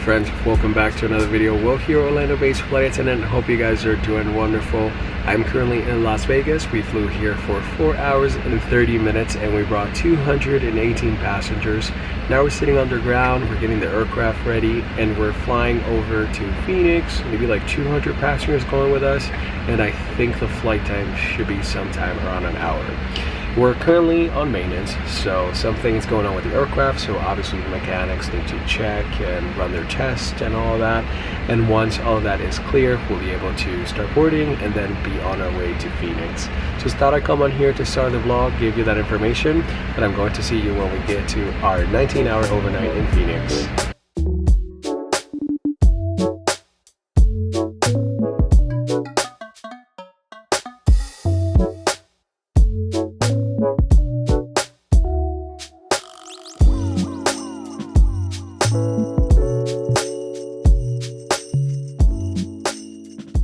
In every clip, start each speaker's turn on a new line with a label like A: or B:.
A: friends, welcome back to another video. Will here, Orlando-based flight attendant. Hope you guys are doing wonderful. I'm currently in Las Vegas. We flew here for 4 hours and 30 minutes and we brought 218 passengers. Now we're sitting underground, we're getting the aircraft ready, and we're flying over to Phoenix. Maybe like 200 passengers going with us, and I think the flight time should be sometime around an hour. We're currently on maintenance, so something is going on with the aircraft, so obviously the mechanics need to check and run their tests and all of that. And once all of that is clear, we'll be able to start boarding and then be on our way to Phoenix. Just thought I'd come on here to start the vlog, give you that information, but I'm going to see you when we get to our 19-hour overnight in Phoenix.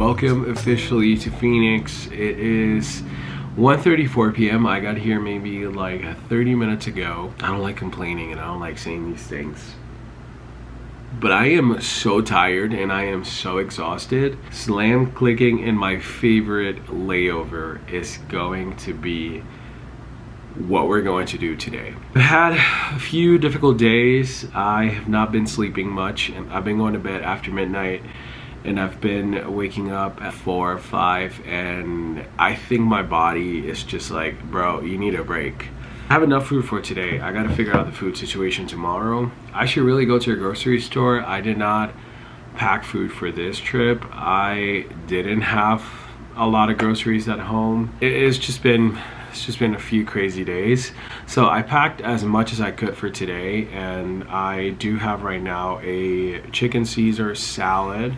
A: Welcome officially to Phoenix. It is 1:34 p.m. I got here maybe like 30 minutes ago. I don't like complaining and I don't like saying these things, but I am so tired and I am so exhausted. Slam clicking in my favorite layover is going to be what we're going to do today. I've had a few difficult days. I have not been sleeping much and I've been going to bed after midnight. And I've been waking up at 4 or 5 and I think my body is just like, bro, you need a break. I have enough food for today. I gotta figure out the food situation tomorrow. I should really go to a grocery store. I did not pack food for this trip. I didn't have a lot of groceries at home. It's just been a few crazy days. So I packed as much as I could for today, and I do have right now a chicken Caesar salad,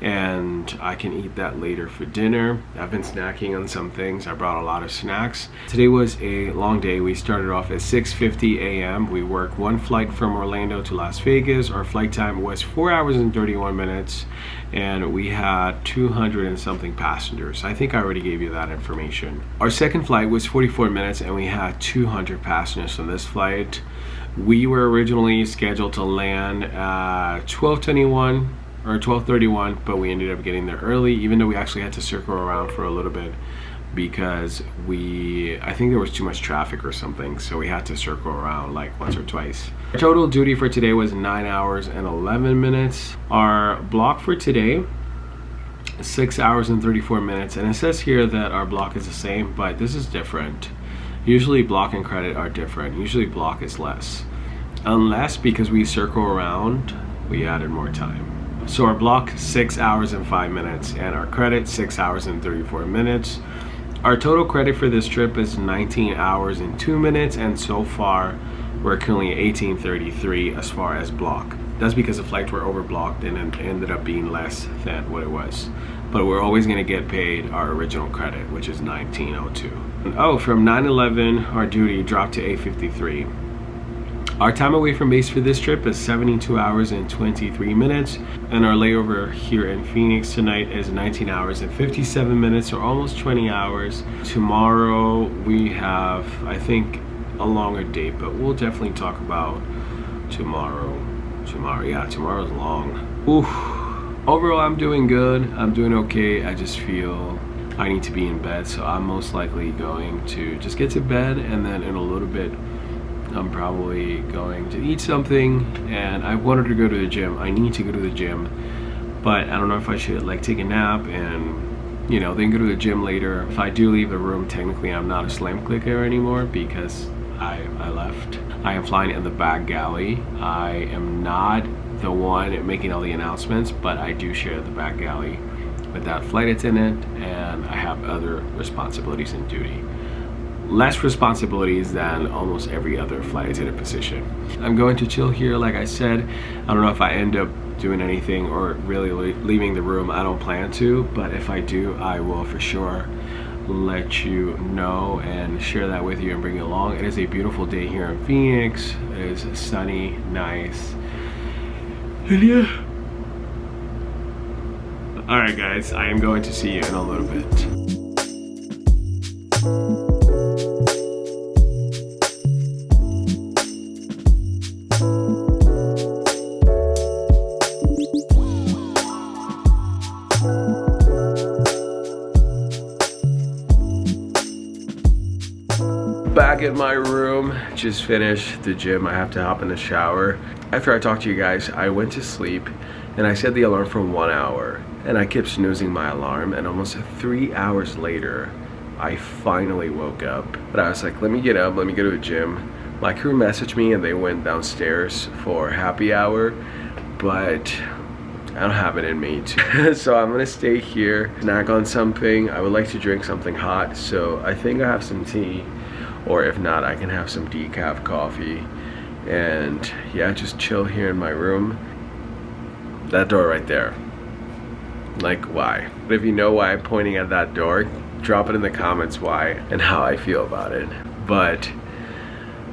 A: and I can eat that later for dinner. I've been snacking on some things. I brought a lot of snacks. Today was a long day. We started off at 6:50 a.m. We worked one flight from Orlando to Las Vegas. Our flight time was 4 hours and 31 minutes, and we had 200 and something passengers. I think I already gave you that information. Our second flight was 44 minutes, and we had 200 passengers on this flight. We were originally scheduled to land at 12:21 or 12:31, but we ended up getting there early, even though we actually had to circle around for a little bit because I think there was too much traffic or something, so we had to circle around like once or twice. Our total duty for today was 9 hours and 11 minutes. Our block for today, 6 hours and 34 minutes, and it says here that our block is the same, but this is different. Usually block and credit are different. Usually block is less, unless because we circle around we added more time. So our block 6 hours and 5 minutes, and our credit 6 hours and 34 minutes. Our total credit for this trip is 19 hours and 2 minutes, and so far we're currently at 1833 as far as block. That's because the flights were overblocked and it ended up being less than what it was. But we're always going to get paid our original credit, which is 1902. Oh, from 9/11 our duty dropped to 8:53. Our time away from base for this trip is 72 hours and 23 minutes, and our layover here in Phoenix tonight is 19 hours and 57 minutes, or almost 20 hours. Tomorrow we have, I think, a longer date, but we'll definitely talk about tomorrow. Yeah, tomorrow's long. Oof. Overall, I'm doing good. I'm doing okay. I just feel I need to be in bed, so I'm most likely going to just get to bed, and then in a little bit I'm probably going to eat something, and I wanted to go to the gym. I need to go to the gym, but I don't know if I should like take a nap and, you know, then go to the gym later. If I do leave the room, technically I'm not a slam clicker anymore because I left. I am flying in the back galley. I am not the one making all the announcements, but I do share the back galley with that flight attendant, and I have other responsibilities and duty. Less responsibilities than almost every other flight attendant position. I'm going to chill here, like I said. I don't know if I end up doing anything or really leaving the room. I don't plan to, but if I do, I will for sure let you know and share that with you and bring you along. It is a beautiful day here in Phoenix. It is sunny, nice, and yeah. All right, guys, I am going to see you in a little bit. in my room, just finished the gym. I have to hop in the shower. After I talked to you guys, I went to sleep and I set the alarm for 1 hour and I kept snoozing my alarm, and almost 3 hours later I finally woke up. But I was like, let me get up, let me go to the gym. My crew messaged me and they went downstairs for happy hour, but I don't have it in me to. So I'm gonna stay here, snack on something. I would like to drink something hot, so I think I have some tea, or if not, I can have some decaf coffee. And yeah, just chill here in my room. That door right there. Like, why? But if you know why I'm pointing at that door, drop it in the comments why and how I feel about it. But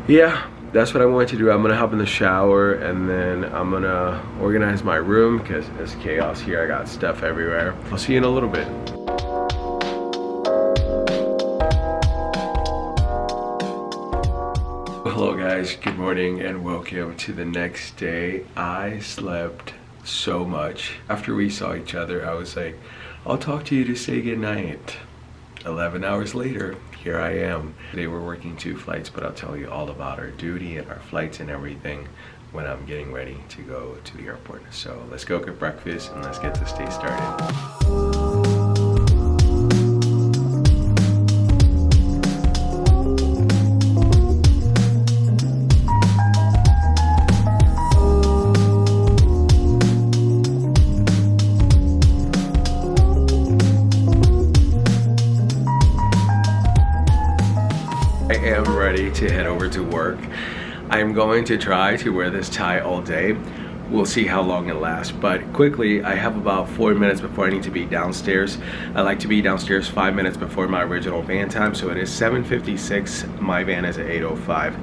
A: yeah, that's what I wanted to do. I'm gonna hop in the shower and then I'm gonna organize my room because it's chaos here. I got stuff everywhere. I'll see you in a little bit. Hello guys, good morning and welcome to the next day. I slept so much. After we saw each other, I was like, I'll talk to you to say goodnight. 11 hours later, here I am. Today we're working 2 flights, but I'll tell you all about our duty and our flights and everything when I'm getting ready to go to the airport. So let's go get breakfast and let's get this day started. I am ready to head over to work. I'm going to try to wear this tie all day. We'll see how long it lasts, but quickly, I have about 4 minutes before I need to be downstairs. I like to be downstairs 5 minutes before my original van time, so it is 7:56. My van is at 8:05.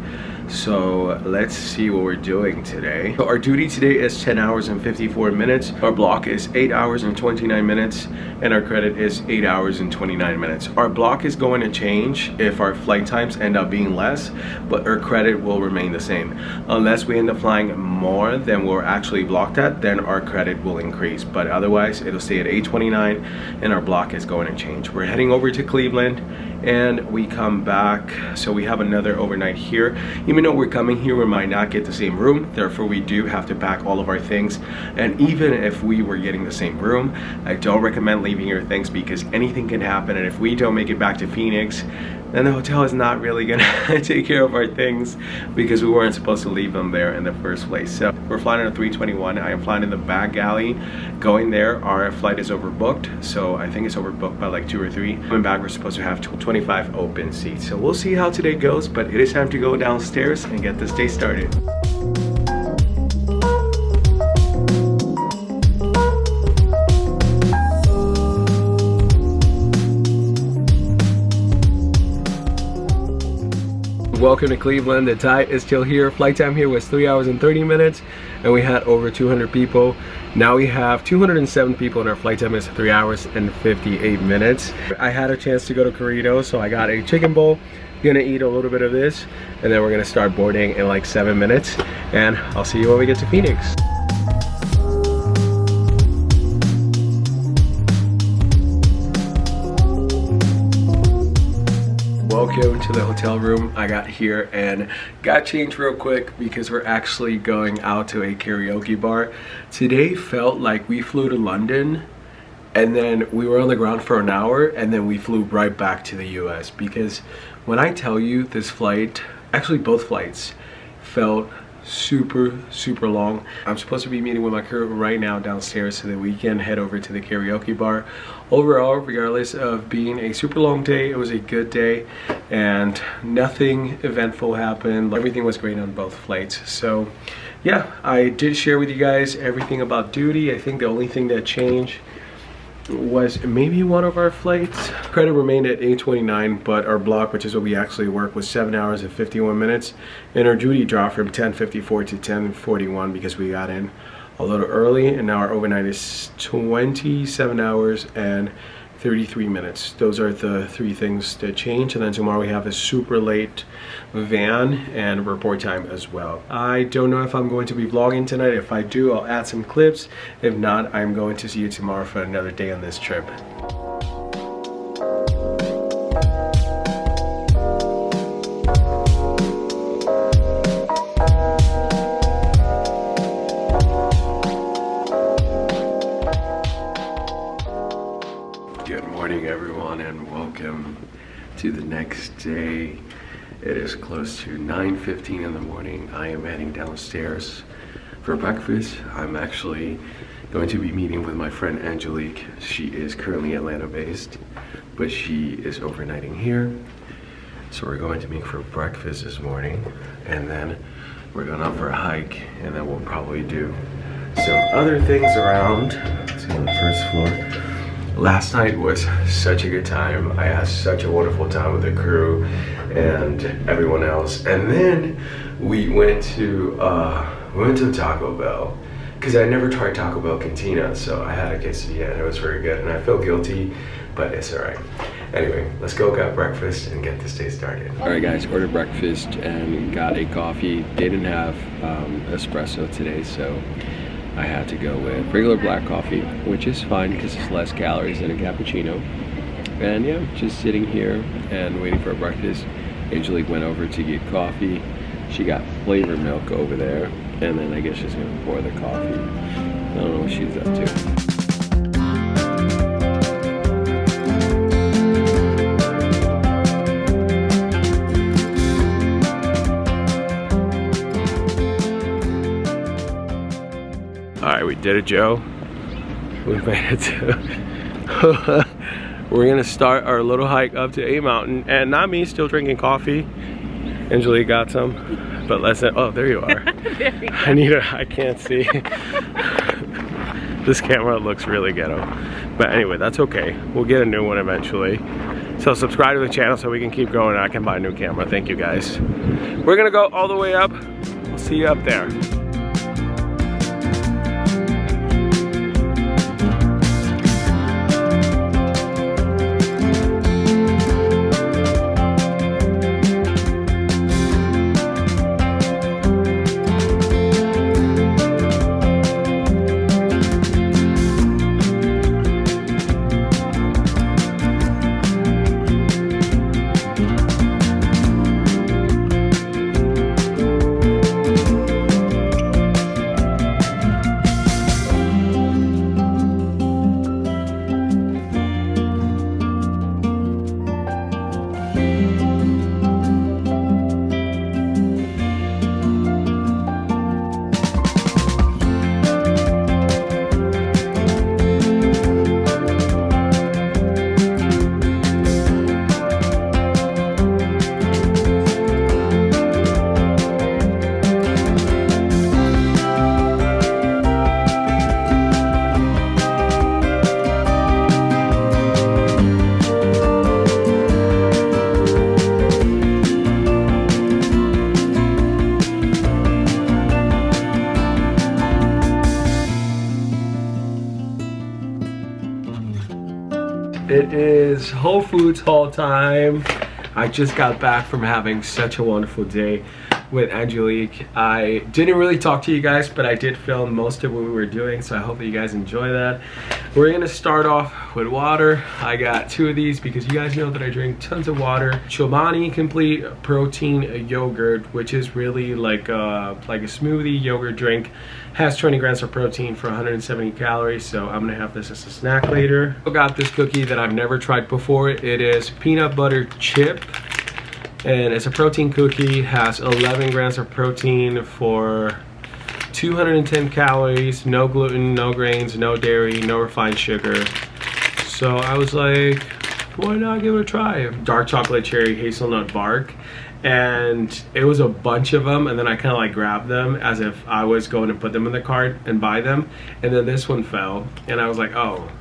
A: So let's see what we're doing today. So our duty today is 10 hours and 54 minutes. Our block is 8 hours and 29 minutes, and our credit is 8 hours and 29 minutes. Our block is going to change if our flight times end up being less, but our credit will remain the same. Unless we end up flying more than we're actually blocked at, then our credit will increase, but otherwise it'll stay at 829 and our block is going to change. We're heading over to Cleveland and we come back, so we have another overnight here. Even though we're coming here, we might not get the same room, therefore we do have to pack all of our things. And even if we were getting the same room, I don't recommend leaving your things because anything can happen, and if we don't make it back to Phoenix, then the hotel is not really gonna take care of our things because we weren't supposed to leave them there in the first place. So we're flying on a 321. I am flying in the back galley. Going there, our flight is overbooked, so I think it's overbooked by like 2 or 3. Coming back, we're supposed to have 25 open seats. So we'll see how today goes, but it is time to go downstairs and get this day started. Welcome to Cleveland. The tie is still here. Flight time here was 3 hours and 30 minutes and we had over 200 people. Now we have 207 people and our flight time is 3 hours and 58 minutes. I had a chance to go to Corrido, so I got a chicken bowl. Gonna eat a little bit of this and then we're gonna start boarding in like 7 minutes, and I'll see you when we get to Phoenix. Welcome to the hotel room. I got here and got changed real quick because we're actually going out to a karaoke bar. Today felt like we flew to London and then we were on the ground for an hour and then we flew right back to the US, because when I tell you this flight, actually both flights felt super long. I'm supposed to be meeting with my crew right now downstairs so that we can head over to the karaoke bar. Overall, regardless of being a super long day, it was a good day and nothing eventful happened. Everything was great on both flights. So yeah, I did share with you guys everything about duty. I think the only thing that changed was maybe one of our flights. Credit remained at 829, but our block, which is what we actually work, was 7 hours and 51 minutes, and our duty dropped from 10:54 to 10:41 because we got in a little early, and now our overnight is 27 hours and 33 minutes. Those are the 3 things that change, and then tomorrow we have a super late van and report time as well. I don't know if I'm going to be vlogging tonight. If I do, I'll add some clips. If not, I'm going to see you tomorrow for another day on this trip. to the next day. It is close to 9:15 in the morning. I am heading downstairs for breakfast. I'm actually going to be meeting with my friend Angelique. She is currently Atlanta based, but she is overnighting here. So we're going to meet for breakfast this morning, and then we're going out for a hike, and then we'll probably do some other things around. Let's go on the first floor. Last night was such a good time. I had such a wonderful time with the crew and everyone else. And then we went to Taco Bell, because I never tried Taco Bell Cantina, so I had a quesadilla and it was very good. And I feel guilty, but it's alright. Anyway, let's go get breakfast and get this day started. Alright guys, ordered breakfast and got a coffee. They didn't have espresso today, so I had to go with regular black coffee, which is fine because it's less calories than a cappuccino. And yeah, just sitting here and waiting for breakfast. Angelique went over to get coffee. She got flavored milk over there, and then I guess she's gonna pour the coffee. I don't know what she's up to. Alright, we did it, Joe. We made it to... We're gonna start our little hike up to A Mountain, and not me still drinking coffee. Angelique got some, but let's say, oh, there you are. There I can't see. This camera looks really ghetto. But anyway, that's okay. We'll get a new one eventually. So subscribe to the channel so we can keep going and I can buy a new camera. Thank you guys. We're gonna go all the way up. We'll see you up there. It is Whole Foods haul time. I just got back from having such a wonderful day with Angelique. I didn't really talk to you guys, but I did film most of what we were doing, so I hope that you guys enjoy that. We're gonna start off with water. I got 2 of these because you guys know that I drink tons of water. Chobani Complete Protein Yogurt, which is really like a smoothie yogurt drink. Has 20 grams of protein for 170 calories, so I'm gonna have this as a snack later. I got this cookie that I've never tried before. It is peanut butter chip, and it's a protein cookie. Has 11 grams of protein for 210 calories, no gluten, no grains, no dairy, no refined sugar. So I was like, why not give it a try? Dark chocolate cherry hazelnut bark. And it was a bunch of them, and then I kind of like grabbed them as if I was going to put them in the cart and buy them, and then this one fell, and I was like, oh,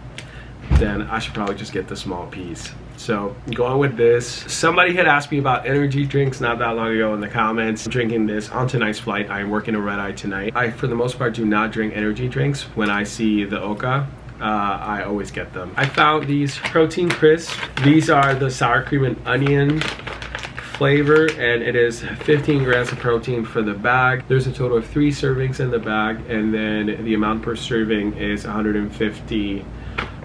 A: then I should probably just get the small piece. So going with this. Somebody had asked me about energy drinks not that long ago in the comments. I'm drinking this on tonight's flight. I'm working a red eye tonight. I, for the most part, do not drink energy drinks. When I see the Oka, I always get them. I found these protein crisps. These are the sour cream and onion flavor, and it is 15 grams of protein for the bag. There's a total of 3 servings in the bag, and then the amount per serving is 150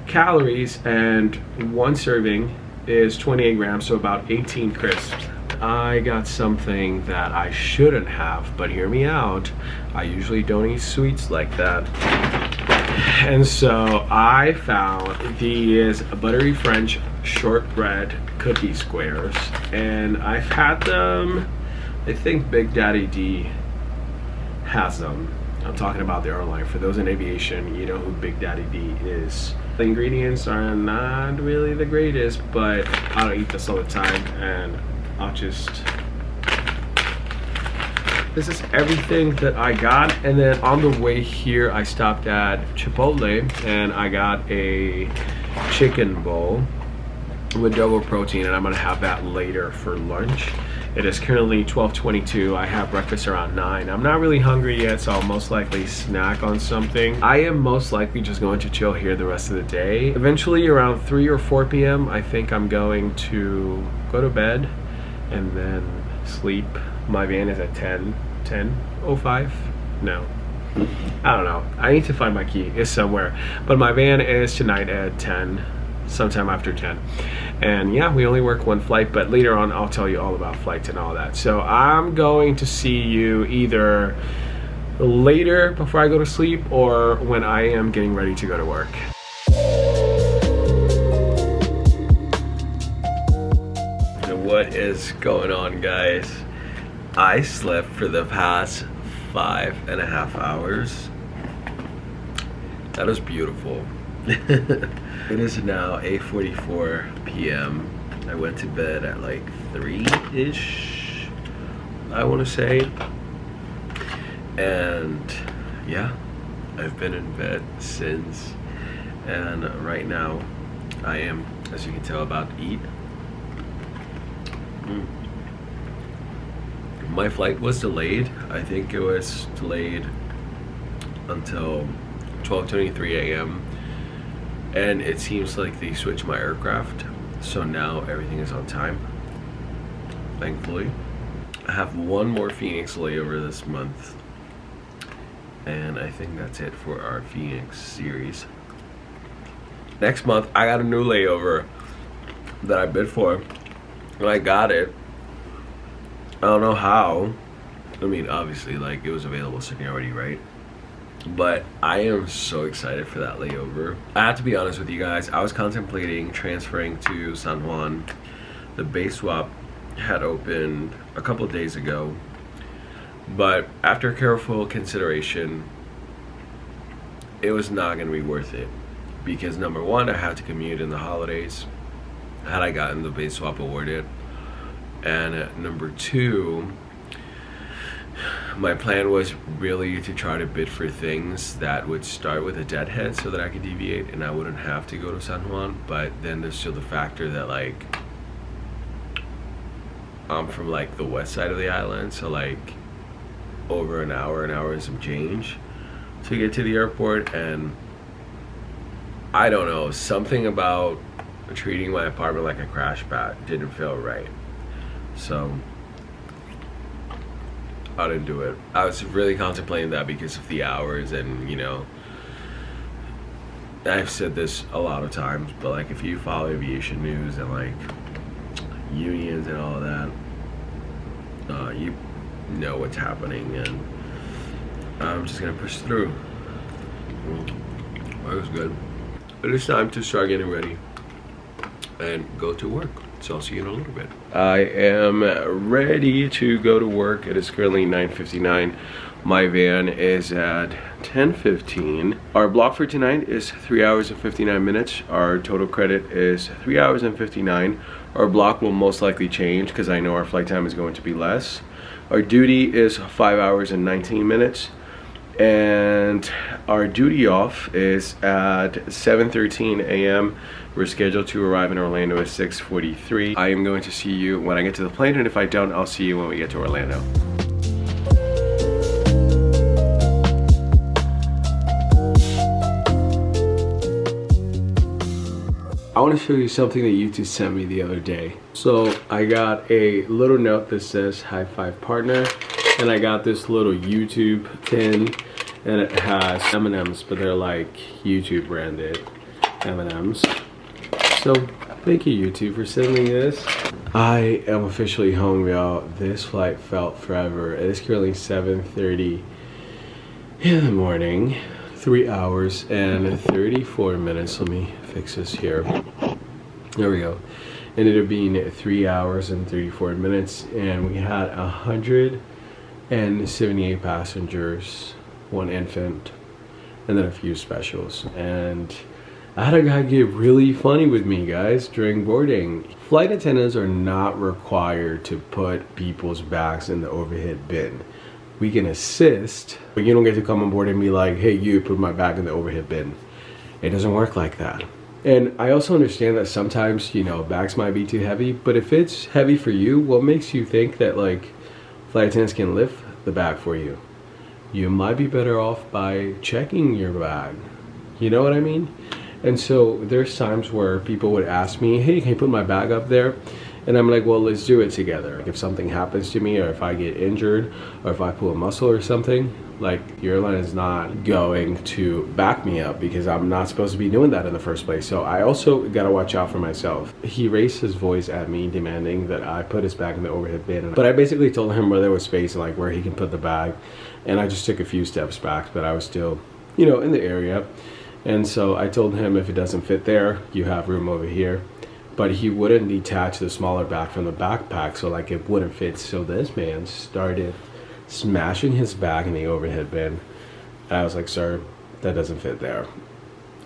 A: calories, and 1 serving is 28 grams, so about 18 crisps. I got something that I shouldn't have, but hear me out. I usually don't eat sweets like that. And so I found these buttery French shortbread cookie squares, and I've had them. I think Big Daddy D has them. I'm talking about the airline. For those in aviation, you know who Big Daddy D is. The ingredients are not really the greatest, but I don't eat this all the time, and I'll just... This is everything that I got. And then on the way here, I stopped at Chipotle and I got a chicken bowl with double protein, and I'm gonna have that later for lunch. It is currently 12:22. I have breakfast around 9. I'm not really hungry yet, so I'll most likely snack on something. I am most likely just going to chill here the rest of the day. Eventually around 3 or 4 p.m. I think I'm going to go to bed and then sleep. My van is at 10:05. No, I don't know. I need to find my key. It's somewhere. But my van is tonight at 10, sometime after 10. And yeah, we only work one flight, but later on I'll tell you all about flights and all that. So I'm going to see you either later before I go to sleep or when I am getting ready to go to work. What is going on, guys? I slept for the past 5.5 hours. That was beautiful. It is now 8:44 p.m. I went to bed at like 3-ish, I want to say. And yeah, I've been in bed since. And right now, I am, as you can tell, about to eat. My flight was delayed. I think it was delayed until 12:23 a.m. and it seems like they switched my aircraft, so now everything is on time, thankfully. I have one more Phoenix layover this month, and I think that's it for our Phoenix series. Next month I got a new layover that I bid for, and I got it. I don't know how. I mean, obviously, like, it was available seniority, right? But I am so excited for that layover. I have to be honest with you guys, I was contemplating transferring to San Juan. The base swap had opened a couple of days ago, but after careful consideration, it was not going to be worth it. Because number one, I had to commute in the holidays had I gotten the base swap awarded. And number two, my plan was really to try to bid for things that would start with a deadhead so that I could deviate and I wouldn't have to go to San Juan. But then there's still the factor that, like, I'm from like the west side of the island, so like over an hour and some change to get to the airport. And I don't know, something about treating my apartment like a crash pad didn't feel right. So I didn't do it. I was really contemplating that because of the hours, and you know, I've said this a lot of times, but like if you follow aviation news and like unions and all of that, you know what's happening, and I'm just gonna push through. That was good. But it's time to start getting ready and go to work. So I'll see you in a little bit. I am ready to go to work. It is currently 9:59. My van is at 10:15. Our block for tonight is 3 hours and 59 minutes. Our total credit is 3 hours and 59. Our block will most likely change because I know our flight time is going to be less. Our duty is 5 hours and 19 minutes. And our duty off is at 7:13 a.m. We're scheduled to arrive in Orlando at 6:43. I am going to see you when I get to the plane, and if I don't, I'll see you when we get to Orlando. I want to show you something that YouTube sent me the other day. So I got a little note that says high five partner, and I got this little YouTube tin, and it has M&Ms, but they're like YouTube branded M&Ms. So thank you, YouTube, for sending this. I am officially home, y'all. This flight felt forever. It is currently 7:30 in the morning. 3 hours and 34 minutes. Let me fix this here. There we go. Ended up being 3 hours and 34 minutes, and we had 178 passengers, 1 infant, and then a few specials. And I had a guy get really funny with me, guys, during boarding. Flight attendants are not required to put people's bags in the overhead bin. We can assist, but you don't get to come on board and be like, hey, you put my bag in the overhead bin. It doesn't work like that. And I also understand that sometimes, you know, bags might be too heavy, but if it's heavy for you, what makes you think that like flight attendants can lift the bag for you? You might be better off by checking your bag. You know what I mean? And so there's times where people would ask me, hey, can you put my bag up there? And I'm like, well, let's do it together. If something happens to me, or if I get injured, or if I pull a muscle or something, like, your airline is not going to back me up, because I'm not supposed to be doing that in the first place. So I also gotta watch out for myself. He raised his voice at me, demanding that I put his bag in the overhead bin. But I basically told him where there was space and like where he can put the bag. And I just took a few steps back, but I was still, you know, in the area. And so I told him, if it doesn't fit there, you have room over here. But he wouldn't detach the smaller bag from the backpack, so like it wouldn't fit. So this man started smashing his bag in the overhead bin. I was like, sir, that doesn't fit there.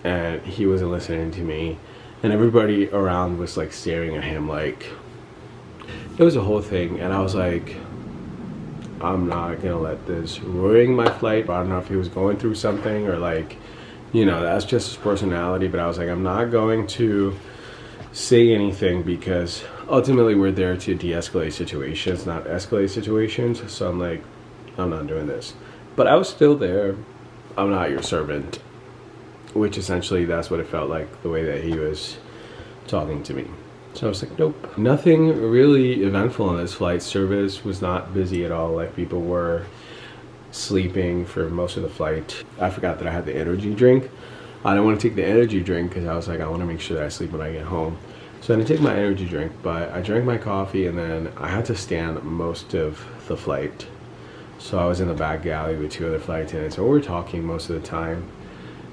A: And he wasn't listening to me. And everybody around was like staring at him like, it was a whole thing. And I was like, I'm not gonna let this ruin my flight. I don't know if he was going through something, or like, you know, that's just his personality. But I was like, I'm not going to say anything, because ultimately we're there to de-escalate situations, not escalate situations. So I'm like, I'm not doing this. But I was still there. I'm not your servant, which essentially that's what it felt like, the way that he was talking to me. So I was like, nope. Nothing really eventful on this flight. Service was not busy at all. Like, people were sleeping for most of the flight. I forgot that I had the energy drink. I didn't want to take the energy drink because I was like, I want to make sure that I sleep when I get home. So I didn't take my energy drink, but I drank my coffee, and then I had to stand most of the flight. So I was in the back galley with 2 other flight attendants, and we were talking most of the time.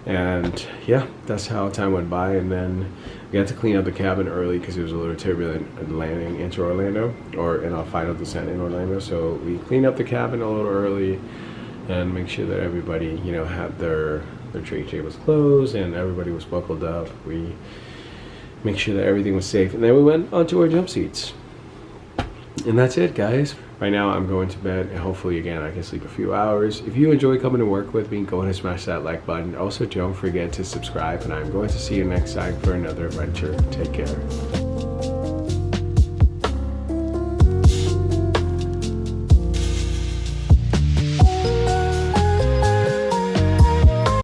A: And yeah, that's how time went by. And then we had to clean up the cabin early because it was a little turbulent landing into Orlando, or in our final descent in Orlando. So we cleaned up the cabin a little early and make sure that everybody, you know, had their tray tables closed and everybody was buckled up. We make sure that everything was safe, and then we went onto our jump seats. And that's it, guys. Right now I'm going to bed, and hopefully again I can sleep a few hours. If you enjoy coming to work with me, go ahead and smash that like button. Also, don't forget to subscribe, and I'm going to see you next time for another adventure. Take care.